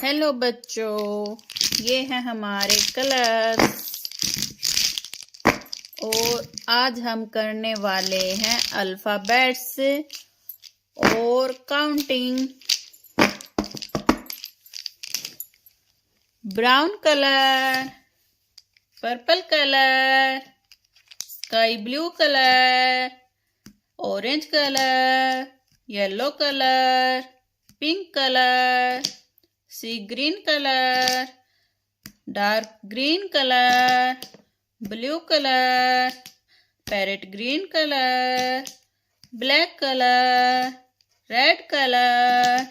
Hello बच्चों, ये हैं हमारे कलर्स और आज हम करने वाले हैं अल्फाबेट्स और counting. Brown colour, purple colour, sky blue colour, orange colour, yellow colour, pink colour, sea green colour, dark green colour, blue colour, parrot green colour, black colour, red colour.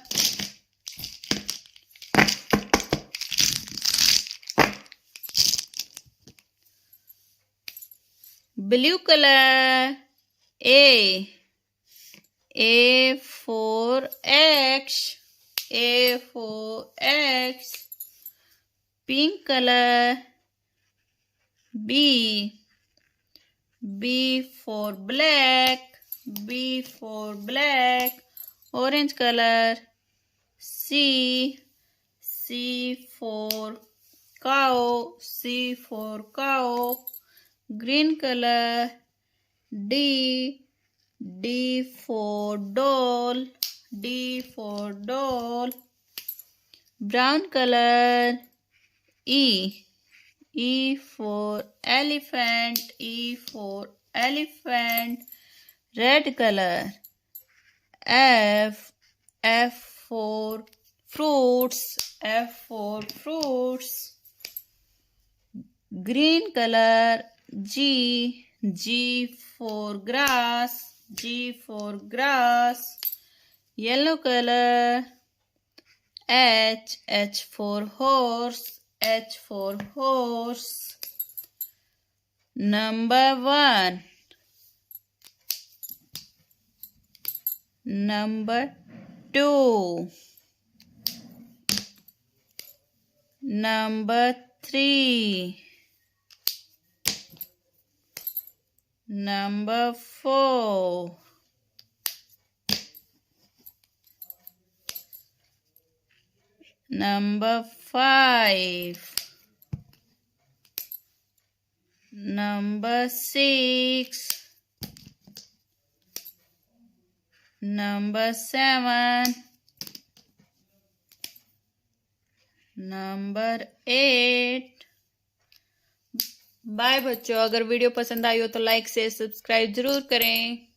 Blue colour, A for X, A for X. Pink color, B for black, B for black. Orange color, C for cow, C for cow. Green color, D for doll, D for doll. Brown color, E for elephant, E for elephant. Red color, F for fruits, F for fruits. Green color, G for grass, G for grass. Yellow color, H for horse, H for horse. Number 1. Number 2. Number 3. Number 4. Number 5. Number 6. Number 7. Number 8. Bye बच्चों, अगर video पसंद आई हो तो like से subscribe जरूर करें।